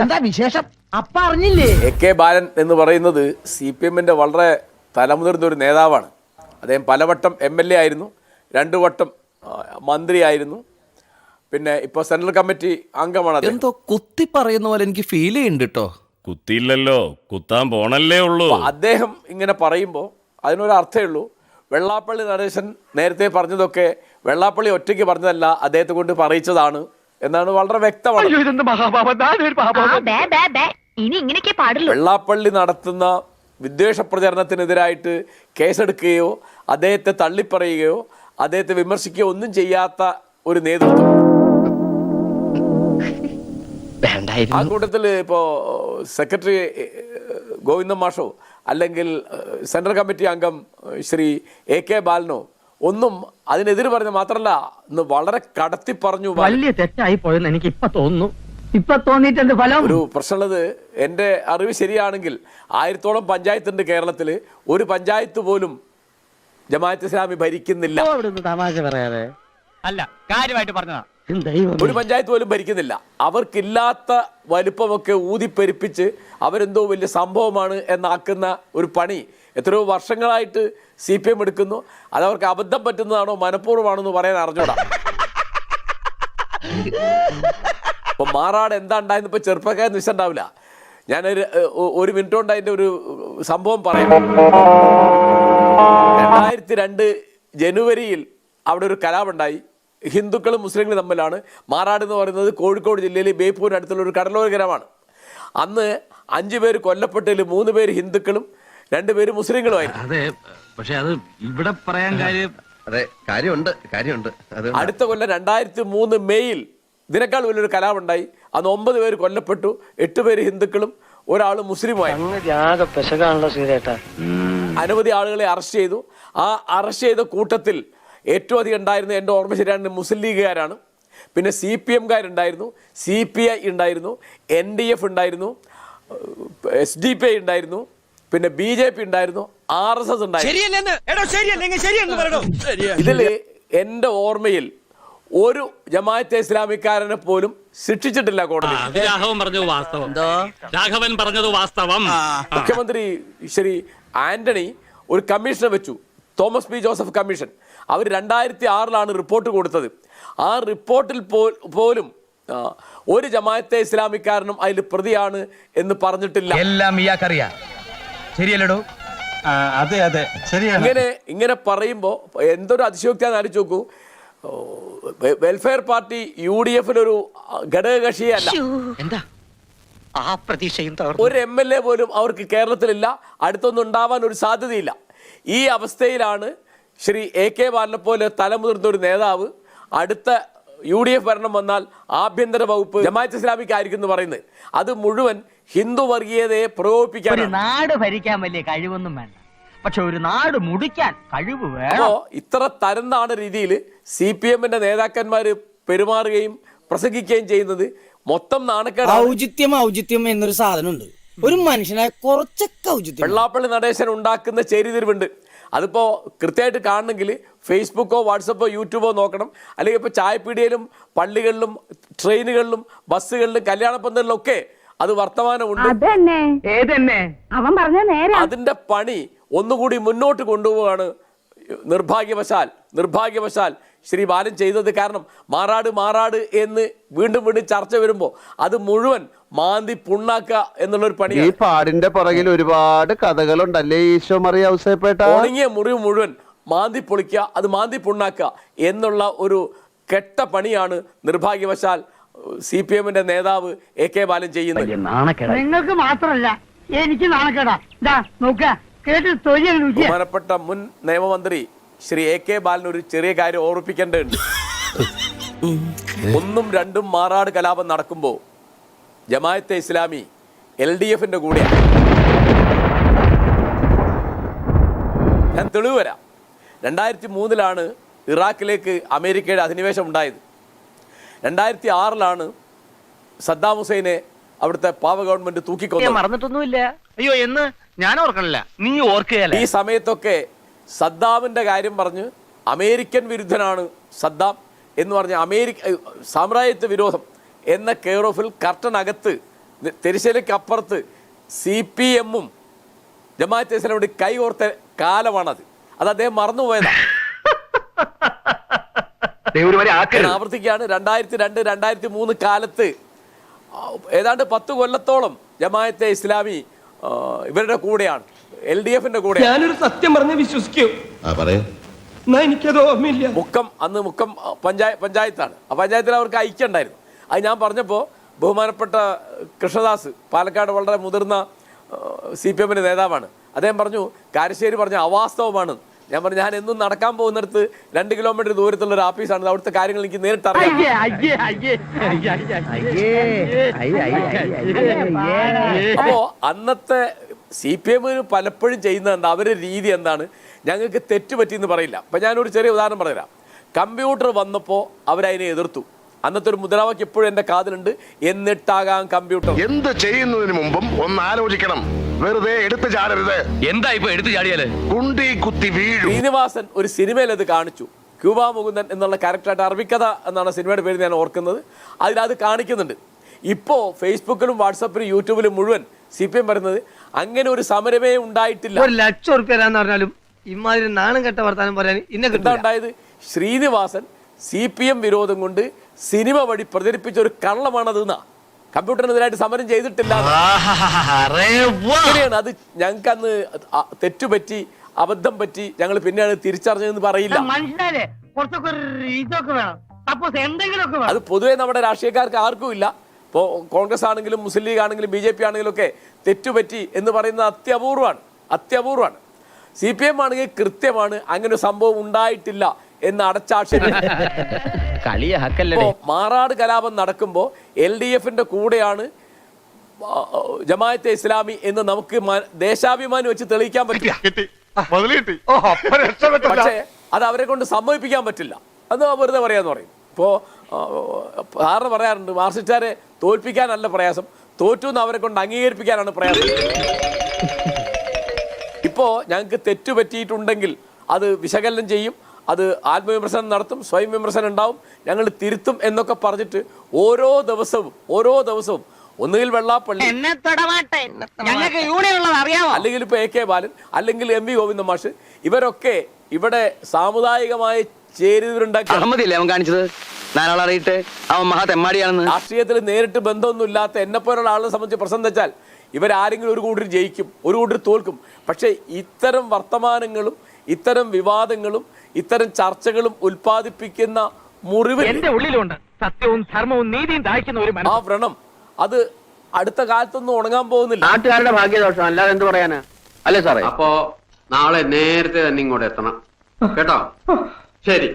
എന്താ വിശേഷം? അപ്പ അറിഞ്ഞില്ലേ? AK ബാലൻ എന്ന് പറയുന്നത് CPM-ന്റെ വളരെ തലമുതിർന്ന ഒരു നേതാവാണ്. അദ്ദേഹം പലവട്ടം MLA ആയിരുന്നു, 2 വട്ടം മന്ത്രിയായിരുന്നു, പിന്നെ ഇപ്പോൾ സെൻട്രൽ കമ്മിറ്റി അംഗമാണ്. എന്തോ കുത്തി പറയുന്ന പോലെ എനിക്ക് ഫീൽ ചെയ്യുന്നുണ്ട് കേട്ടോ. കുത്തിയില്ലല്ലോ, കുത്താൻ പോണല്ലേ ഉള്ളൂ. അദ്ദേഹം ഇങ്ങനെ പറയുമ്പോൾ അതിനൊരു അർത്ഥമേ ഉള്ളൂ. വെള്ളാപ്പള്ളി നടേശൻ നേരത്തെ പറഞ്ഞതൊക്കെ വെള്ളാപ്പള്ളി ഒറ്റയ്ക്ക് പറഞ്ഞതല്ല, അദ്ദേഹത്തെ കൊണ്ട് പറയിച്ചതാണ് എന്നാണ് വളരെ വ്യക്തമാണ്. വെള്ളാപ്പള്ളി നടത്തുന്ന വിദ്വേഷ പ്രചരണത്തിനെതിരായിട്ട് കേസെടുക്കുകയോ അദ്ദേഹത്തെ തള്ളിപ്പറയുകയോ അദ്ദേഹത്തെ വിമർശിക്കുകയോ ഒന്നും ചെയ്യാത്ത ഒരു നേതൃത്വം. ആ കൂട്ടത്തിൽ ഇപ്പോൾ സെക്രട്ടറി ഗോവിന്ദൻ മാഷോ അല്ലെങ്കിൽ സെൻട്രൽ കമ്മിറ്റി അംഗം ശ്രീ AK ബാലനോ ഒന്നും അതിനെതിര് പറഞ്ഞു മാത്രമല്ല, ഇന്ന് വളരെ കടത്തി പറഞ്ഞു. വലിയ തെറ്റായി പോയെന്ന് എനിക്ക് ഇപ്പൊ തോന്നുന്നു. ഇപ്പൊ തോന്നിയിട്ടുണ്ട് ഫലം. ഒരു പ്രശ്നമുള്ളത്, എൻ്റെ അറിവ് ശരിയാണെങ്കിൽ 1000-ഓളം പഞ്ചായത്തുണ്ട് കേരളത്തിൽ. ഒരു പഞ്ചായത്ത് പോലും ജമാഅത്ത് ഇസ്ലാമി ഭരിക്കുന്നില്ല. തമാശ പറയാതെ അല്ല, കാര്യമായിട്ട് പറഞ്ഞതാ. ഒരു പഞ്ചായത്ത് പോലും ഭരിക്കുന്നില്ല. അവർക്കില്ലാത്ത വലുപ്പമൊക്കെ ഊതിപ്പെരുപ്പിച്ച് അവരെന്തോ വലിയ സംഭവമാണ് എന്നാക്കുന്ന ഒരു പണി എത്രയോ വർഷങ്ങളായിട്ട് CPM എടുക്കുന്നു. അതവർക്ക് അബദ്ധം പറ്റുന്നതാണോ മനഃപൂർവ്വമാണെന്ന് പറയാൻ അറിഞ്ഞൂടാ. ഇപ്പൊ മാറാട് എന്താ ഉണ്ടായെന്ന് ഇപ്പൊ ചെറുപ്പക്കാരൻ നിശ്ചയുണ്ടാവില്ല. ഒരു മിനിറ്റ് കൊണ്ട് അതിന്റെ ഒരു സംഭവം പറയാം. 2002 ജനുവരിയിൽ അവിടെ ഒരു കലാപുണ്ടായി. ഹിന്ദുക്കളും മുസ്ലിങ്ങളും തമ്മിലാണ്. മാറാട് എന്ന് പറയുന്നത് കോഴിക്കോട് ജില്ലയിലെ ബേപ്പൂരിന് അടുത്തുള്ള ഒരു കടലോര ഗ്രാമമാണ്. അന്ന് 5 പേര് കൊല്ലപ്പെട്ടതിൽ 3 പേര് ഹിന്ദുക്കളും 2 പേര് മുസ്ലിങ്ങളുമായിരുന്നു. അതെ, പക്ഷെ അത് ഇവിടെ പറയാൻ കാര്യമുണ്ട്. അടുത്ത കൊല്ലം 2003 മെയ്യിൽ ഇതിനേക്കാൾ വലിയൊരു കലാപുണ്ടായി. അന്ന് 9 പേര് കൊല്ലപ്പെട്ടു, 8 പേര് ഹിന്ദുക്കളും 1 മുസ്ലിമായി. അനവധി ആളുകളെ അറസ്റ്റ് ചെയ്തു. ആ അറസ്റ്റ് ചെയ്ത കൂട്ടത്തിൽ ഏറ്റവും അധികം ഉണ്ടായിരുന്ന, എൻ്റെ ഓർമ്മ ശരിയാണ്, മുസ്ലിം ലീഗുകാരാണ്. പിന്നെ CPM-കാരുണ്ടായിരുന്നു, CPI ഉണ്ടായിരുന്നു, NDF ഉണ്ടായിരുന്നു, SDPI ഉണ്ടായിരുന്നു, പിന്നെ BJP ഉണ്ടായിരുന്നു, RSS ഉണ്ടായിരുന്നു. ഇതിൽ എൻ്റെ ഓർമ്മയിൽ ഒരു ജമാഅത്തെ ഇസ്ലാമിക്കാരനെ പോലും ശിക്ഷിച്ചിട്ടില്ല കോടതി. മുഖ്യമന്ത്രി ശ്രീ ആന്റണി ഒരു കമ്മീഷനെ വെച്ചു, തോമസ് P. ജോസഫ് കമ്മീഷൻ. അവർ 2006-ലാണ് റിപ്പോർട്ട് കൊടുത്തത്. ആ റിപ്പോർട്ടിൽ പോലും ഒരു ജമാഅത്തെ ഇസ്ലാമിക്കാരനും അതിൽ പ്രതിയാണ് എന്ന് പറഞ്ഞിട്ടില്ല. എല്ലാം ഇയാൾക്കറിയാം, ശരിയല്ലടോ? അതെ അതെ, ശരിയാണ്. ഇങ്ങനെ പറയുമ്പോൾ എന്തൊരു അതിശയോക്തിയാന്ന് ആലോചിച്ച് നോക്കൂ. വെൽഫെയർ പാർട്ടി UDF-ലൊരു ഘടകകക്ഷിയല്ല. എന്താ ആ പ്രതീക്ഷയും ഒരു MLA പോലും അവർക്ക് കേരളത്തിലില്ല, അടുത്തൊന്നും ഉണ്ടാവാൻ ഒരു സാധ്യതയില്ല. ഈ അവസ്ഥയിലാണ് ശ്രീ AK ബാലനെ പോലെ തലമുതിർന്ന ഒരു നേതാവ് അടുത്ത UDF ഭരണം വന്നാൽ ആഭ്യന്തര വകുപ്പ് ജമാഅത്ത് ഇസ്ലാമിക്കായിരിക്കും എന്ന് പറയുന്നത്. അത് മുഴുവൻ ഹിന്ദു വർഗീയതയെ പ്രകോപിപ്പിക്കാൻ. നാട് ഭരിക്കാൻ വലിയ കഴിവൊന്നും വേണ്ട, പക്ഷെ ഒരു നാട് മുടിക്കാൻ കഴിവ് വേണം. അപ്പോ ഇത്ര തരംതാണ രീതിയിൽ CPM-ന്റെ നേതാക്കന്മാര് പെരുമാറുകയും പ്രസംഗിക്കുകയും ചെയ്യുന്നത് മൊത്തം നാണക്കേട്. ഔചിത്യം എന്നൊരു സാധനമുണ്ട്. ഒരു മനുഷ്യനെ കുറച്ചൊക്കെ ഔചിത്യം. വെള്ളാപ്പള്ളി നടേശൻ ഉണ്ടാക്കുന്ന ചേരിതിരിവുണ്ട്. അതിപ്പോൾ കൃത്യമായിട്ട് കാണണമെങ്കിൽ ഫേസ്ബുക്കോ വാട്സപ്പോ യൂട്യൂബോ നോക്കണം. അല്ലെങ്കിൽ ഇപ്പോൾ ചായപ്പീടിയയിലും പള്ളികളിലും ട്രെയിനുകളിലും ബസ്സുകളിലും കല്യാണപ്പന്തലിലും ഒക്കെ അത് വർത്തമാനമുണ്ട്. അതിന്റെ പണി ഒന്നുകൂടി മുന്നോട്ട് കൊണ്ടുപോവാണ് നിർഭാഗ്യവശാൽ ശ്രീ ബാലൻ ചെയ്തത്. കാരണം മാറാട് എന്ന് വീണ്ടും ചർച്ച വരുമ്പോൾ അത് മുഴുവൻ മാന്തി പുണ്ണാക്കുക എന്നുള്ളൊരു പണിയാണ്. ഈ പാടിന്റെ പുറകിൽ ഒരുപാട് കഥകളുണ്ടല്ലേ ഈശോ മറിയ ഔസേപ്പേട്ട. ഉണങ്ങിയ മുറിവ് മുഴുവൻ മാന്തി പൊളിക്കുക, അത് മാന്തി പുണ്ണാക്കുക എന്നുള്ള ഒരു കെട്ട പണിയാണ് നിർഭാഗ്യവശാൽ CPM-ന്റെ നേതാവ് AK ബാലൻ ചെയ്യുന്നത്. നിങ്ങൾക്ക് മാത്രമല്ല എനിക്ക് നാണക്കേടാ. ബഹുമാനപ്പെട്ട മുൻ നിയമമന്ത്രി ശ്രീ AK ബാലൻ ഒരു ചെറിയ കാര്യം ഓർമ്മിപ്പിക്കേണ്ടതുണ്ട്. 1ഉം 2ഉം മാറാട് കലാപം നടക്കുമ്പോൾ ജമാഅത്തെ ഇസ്ലാമി LDF-ന്റെ കൂടെയാണ്. ഞാൻ തെളിവ് വരാം. 2003-ലാണ് ഇറാഖിലേക്ക് അമേരിക്കയുടെ അധിനിവേശം ഉണ്ടായത്. 2006-ലാണ് സദ്ദാം ഹുസൈനെ അവിടുത്തെ പാവ ഗവൺമെന്റ് തൂക്കിക്കൊന്നു. മറന്നിട്ടൊന്നുമില്ല. അയ്യോ, എന്ന് ഞാൻ ഓർക്കണില്ല, നീ ഓർക്കുകയല്ല. ഈ സമയത്തൊക്കെ സദ്ദാമിന്റെ കാര്യം പറഞ്ഞ് അമേരിക്കൻ വിരുദ്ധനാണ് സദ്ദാം എന്ന് പറഞ്ഞ് സാമ്രാജ്യത്വ വിരോധം എന്ന കെയർ ഓഫിൽ കർട്ടനകത്ത് തെരിശേലിക്ക് അപ്പുറത്ത് CPM-ഉം ജമാഅത്തെ ഇസ്ലാമിയോട് കൈ ഓർത്ത കാലമാണത്. അത് അദ്ദേഹം മറന്നുപോയതാണ്. ആവർത്തിക്കുകയാണ്. 2002, 2003 കാലത്ത് ഏതാണ്ട് 10 കൊല്ലത്തോളം ജമാഅത്തെ ഇസ്ലാമി ഇവരുടെ കൂടെയാണ്, LDF-ന്റെ കൂടെ. ഞാനൊരു സത്യം പറഞ്ഞ് വിശ്വസിക്കൂ, എനിക്കത് ഓർമ്മയില്ല. അന്ന് മുക്കം പഞ്ചായത്താണ്. ആ പഞ്ചായത്തിൽ അവർക്ക് ഐക്യം ഉണ്ടായിരുന്നു. അത് ഞാൻ പറഞ്ഞപ്പോൾ ബഹുമാനപ്പെട്ട കൃഷ്ണദാസ്, പാലക്കാട് വളരെ മുതിർന്ന CPM-ന്റെ നേതാവാണ്, അദ്ദേഹം പറഞ്ഞു കാരശ്ശേരി പറഞ്ഞ അവാസ്തവമാണ്. ഞാൻ പറഞ്ഞു ഞാൻ എന്നും നടക്കാൻ പോകുന്നിടത്ത് 2 കിലോമീറ്റർ ദൂരത്തുള്ള ഒരു ഓഫീസാണ്, അവിടുത്തെ കാര്യങ്ങൾ എനിക്ക് നേരിട്ട് അറിയാം. അപ്പോ അന്നത്തെ CPM-ന് പലപ്പോഴും ചെയ്യുന്നത് എന്താ, അവരുടെ രീതി എന്താണ്, ഞങ്ങൾക്ക് തെറ്റുപറ്റിയെന്ന് പറയില്ല. അപ്പം ഞാനൊരു ചെറിയ ഉദാഹരണം പറഞ്ഞുതരാം. കമ്പ്യൂട്ടർ വന്നപ്പോൾ അവരതിനെ എതിർത്തു. അന്നത്തെ ഒരു മുദ്രാവാക്യം ഇപ്പോഴും എൻ്റെ കാതിലുണ്ട്, എന്നിട്ടാകാം കമ്പ്യൂട്ടർ. എന്ത് ചെയ്യുന്നതിന് മുമ്പും ഒന്ന് ആലോചിക്കണം, വെറുതെ എടുത്തു ചാടരുത്. എന്താ ഇപ്പൊ എടുത്തു ചാടിയാല് കുണ്ടി കുത്തി വീഴും. ശ്രീനിവാസൻ ഒരു സിനിമയിൽ അത് കാണിച്ചു. ക്യൂബ മുകുന്ദൻ എന്നുള്ള ക്യാരക്ടറായിട്ട്, അറബിക്കഥ എന്നാണ് സിനിമയുടെ പേര് ഞാൻ ഓർക്കുന്നത്, അതിലത് കാണിക്കുന്നുണ്ട്. ഇപ്പോൾ ഫേസ്ബുക്കിലും വാട്സപ്പിലും യൂട്യൂബിലും മുഴുവൻ CPM പറയുന്നത് അങ്ങനെ ഒരു സമരമേ ഉണ്ടായിട്ടില്ല. ₹1,00,000 പറഞ്ഞാലും ഇമാതിരി നാണം കെട്ട വർത്താനം പറയാൻ എന്താ ഉണ്ടായത്? ശ്രീനിവാസൻ CPM വിരോധം കൊണ്ട് സിനിമ വഴി പ്രചരിപ്പിച്ച ഒരു കള്ളമാണത്. കമ്പ്യൂട്ടറിനെതിരായിട്ട് സമരം ചെയ്തിട്ടില്ല. അത് ഞങ്ങൾക്ക് അന്ന് തെറ്റുപറ്റി, അബദ്ധം പറ്റി, ഞങ്ങൾ പിന്നെയാണ് തിരിച്ചറിഞ്ഞതെന്ന് പറയില്ല. അത് പൊതുവെ നമ്മുടെ രാഷ്ട്രീയക്കാർക്ക് ആർക്കും ഇല്ല. ഇപ്പോൾ കോൺഗ്രസ് ആണെങ്കിലും മുസ്ലിം ലീഗ് ആണെങ്കിലും BJP ആണെങ്കിലും ഒക്കെ തെറ്റുപറ്റി എന്ന് പറയുന്നത് അത്യപൂർവമാണ്. CPM ആണെങ്കിൽ കൃത്യമാണ്, അങ്ങനെ ഒരു സംഭവം ഉണ്ടായിട്ടില്ല എന്ന് അടച്ചാക്ഷേപിക്കും. മാറാട് കലാപം നടക്കുമ്പോൾ LDF-ന്റെ കൂടെയാണ് ജമാഅത്തെ ഇസ്ലാമി എന്ന് നമുക്ക് ദേശാഭിമാനി വെച്ച് തെളിയിക്കാൻ പറ്റില്ല. പക്ഷേ അത് അവരെ കൊണ്ട് സമ്മതിപ്പിക്കാൻ പറ്റില്ല. അത് വെറുതെ പറയാന്ന് പറയും. ഇപ്പോൾ സാറിന് പറയാറുണ്ട്, മാർക്സിസ്റ്റുകാരെ തോൽപ്പിക്കാനല്ല പ്രയാസം, തോറ്റു എന്ന് അവരെ കൊണ്ട് അംഗീകരിപ്പിക്കാനാണ് പ്രയാസം. ഇപ്പോൾ ഞങ്ങൾക്ക് തെറ്റുപറ്റിയിട്ടുണ്ടെങ്കിൽ അത് വിശകലനം ചെയ്യും, അത് ആത്മവിമർശനം നടത്തും, സ്വയം വിമർശനം ഉണ്ടാവും, ഞങ്ങൾ തിരുത്തും എന്നൊക്കെ പറഞ്ഞിട്ട് ഓരോ ദിവസവും ഒന്നുകിൽ വെള്ളാപ്പള്ളി, അല്ലെങ്കിൽ ഇപ്പോൾ AK ബാലൻ, അല്ലെങ്കിൽ MV ഗോവിന്ദ മാഷ്, ഇവരൊക്കെ ഇവിടെ സാമുദായികമായ ചേരിതിരുണ്ടാക്കി രാഷ്ട്രീയത്തിൽ നേരിട്ട് ബന്ധമൊന്നുമില്ലാത്ത എന്നെപ്പോലുള്ള ആളുകളെ സംബന്ധിച്ച് പ്രശ്നം വെച്ചാൽ ഇവരാരെങ്കിലും ഒരു കൂട്ടർ ജയിക്കും, ഒരു കൂട്ടർ തോൽക്കും. പക്ഷേ ഇത്തരം വർത്തമാനങ്ങളും ഇത്തരം വിവാദങ്ങളും ഇത്തരം ചർച്ചകളും ഉൽപ്പാദിപ്പിക്കുന്ന മുറിവ് എന്റെ ഉള്ളിലുണ്ട്. സത്യവും ധർമ്മവും നീതിയും ദാഹിക്കുന്ന ഒരു ആ വ്രണം അത് അടുത്ത കാലത്തൊന്നും ഉണങ്ങാൻ പോകുന്നില്ല. നാട്ടുകാരുടെ ഭാഗ്യദോഷം, അല്ലാതെ എന്ത് പറയാനാ? അല്ലേ സാറേ? അപ്പോ നാളെ നേരത്തെ തന്നെ ഇങ്ങോട്ട് എത്തണം കേട്ടോ. ശരി.